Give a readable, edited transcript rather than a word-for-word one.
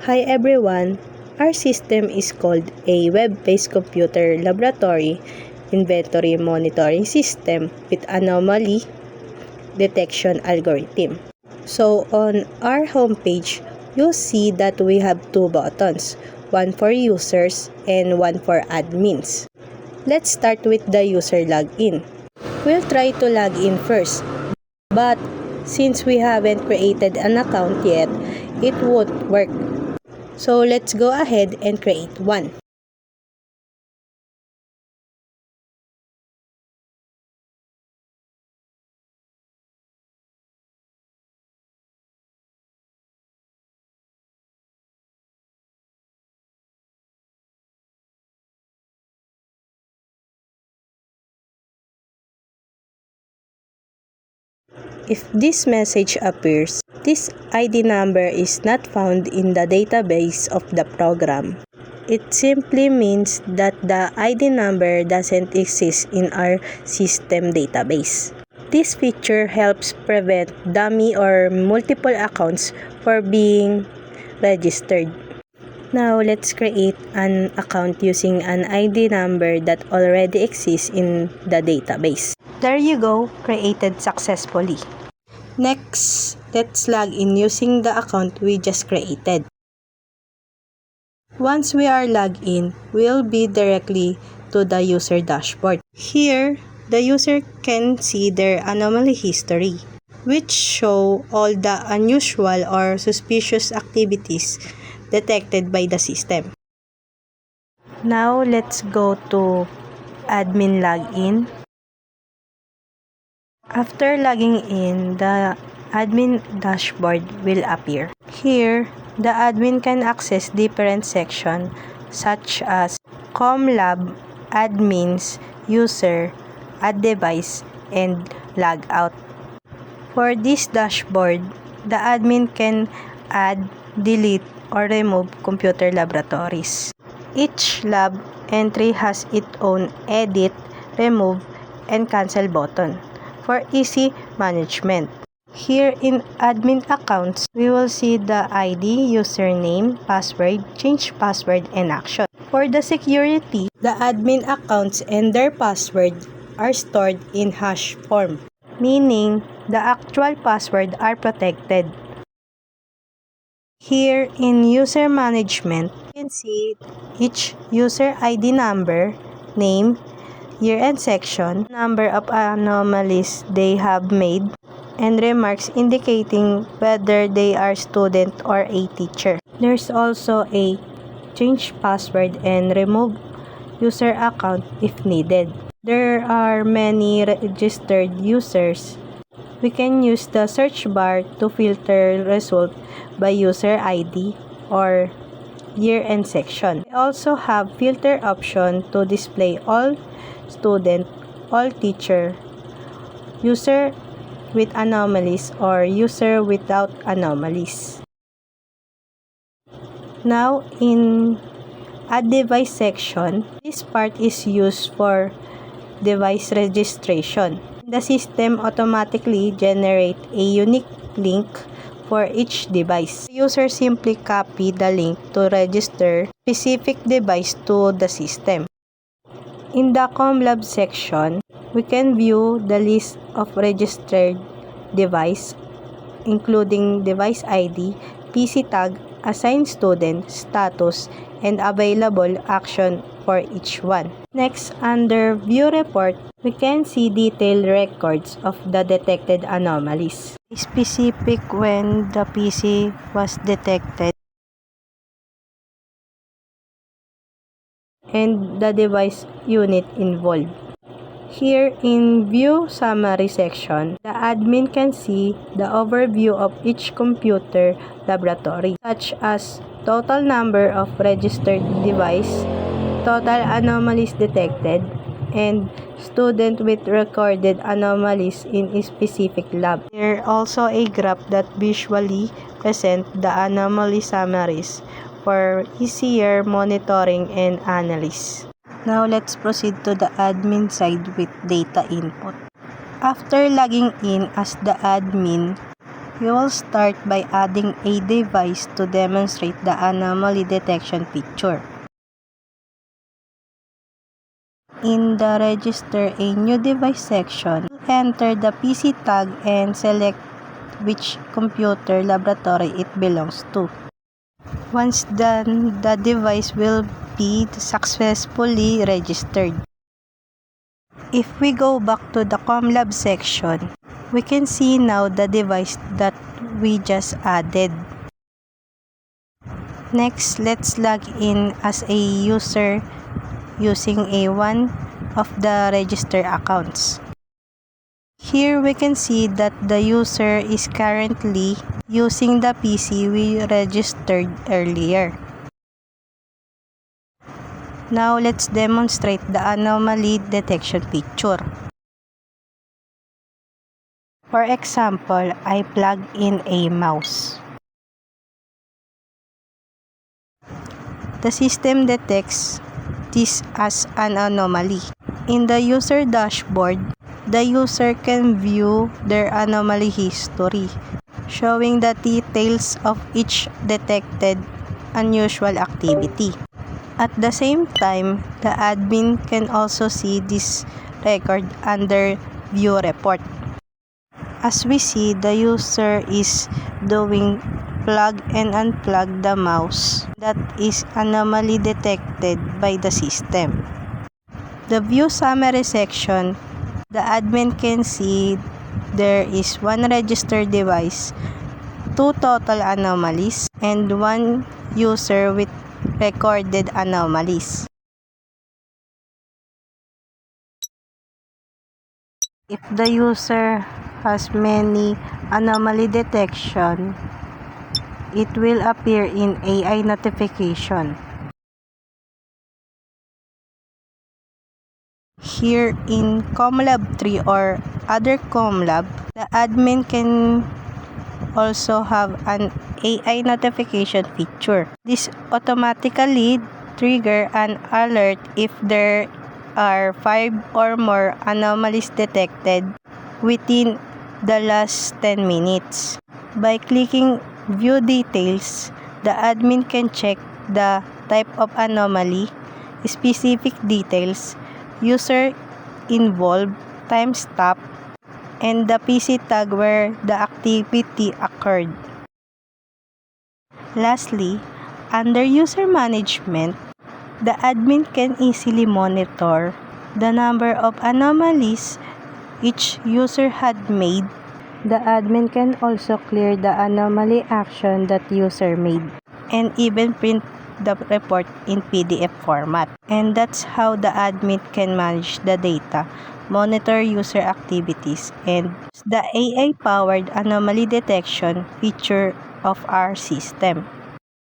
Hi everyone! Our system is called a web-based computer laboratory inventory monitoring system with anomaly detection algorithm. So on our homepage, you'll see that we have two buttons, one for users and one for admins. Let's start with the user login. We'll try to log in first, but since we haven't created an account yet, it won't work. So let's go ahead and create one. If this message appears, this ID number is not found in the database of the program. It simply means that the ID number doesn't exist in our system database. This feature helps prevent dummy or multiple accounts from being registered. Now, let's create an account using an ID number that already exists in the database. There you go, created successfully. Next, let's log in using the account we just created. Once we are logged in, we'll be directly to the user dashboard. Here, the user can see their anomaly history, which show all the unusual or suspicious activities detected by the system. Now, let's go to admin login. After logging in, the admin dashboard will appear. Here, the admin can access different sections such as ComLab, admins, user, add device, and logout. For this dashboard, the admin can add, delete, or remove computer laboratories. Each lab entry has its own edit, remove, and cancel button for easy management. Here in admin accounts, we will see the ID, username, password, change password, and action. For the security, the admin accounts and their password are stored in hash form, meaning the actual password are protected. Here in user management, you can see each user ID number, name, year-end section, number of anomalies they have made, and remarks indicating whether they are student or a teacher. There's also a change password and remove user account if needed. There are many registered users. We can use the search bar to filter result by user ID or year-end section. We also have filter option to display all student, all teacher, user with anomalies, or user without anomalies. Now, in add device section, this part is used for device registration. The system automatically generates a unique link for each device. The user simply copy the link to register specific device to the system. In the ComLab section, we can view the list of registered device, including device ID, PC tag, assigned student, status, and available action for each one. Next, under View Report, we can see detailed records of the detected anomalies, specific when the PC was detected, and the device unit involved. Here in View Summary section, the admin can see the overview of each computer laboratory, such as total number of registered device, total anomalies detected, and student with recorded anomalies in a specific lab. There is also a graph that visually presents the anomaly summaries for easier monitoring and analysis. Now, let's proceed to the admin side with data input. After logging in as the admin, We will start by adding a device to demonstrate the anomaly detection feature. In the Register a New Device section, enter the PC tag and select which computer laboratory it belongs to. Once done, the device will be successfully registered. If we go back to the ComLab section, we can see now the device that we just added. Next, let's log in as a user using one of the registered accounts. Here we can see that the user is currently using the PC we registered earlier. Now let's demonstrate the anomaly detection feature. For example, I plug in a mouse. The system detects this as an anomaly. In the user dashboard, the user can view their anomaly history, showing the details of each detected unusual activity. At the same time, the admin can also see this record under View Report. As we see, the user is doing plug and unplug the mouse that is anomaly detected by the system. The View Summary section, the admin can see there is one registered device, 2 total anomalies, and 1 user with recorded anomalies. If the user has many anomaly detection, it will appear in AI notification. Here in ComLab 3 or other ComLab, the admin can also have an AI notification feature. This automatically trigger an alert if there are 5 or more anomalies detected within the last 10 minutes. By clicking View Details, the admin can check the type of anomaly, specific details, user involved, timestamp, and the PC tag where the activity occurred. Lastly, under User Management, the admin can easily monitor the number of anomalies each user had made. The admin can also clear the anomaly action that user made and even print the report in PDF format. And that's how the admin can manage the data, monitor user activities, and the AI-powered anomaly detection feature of our system.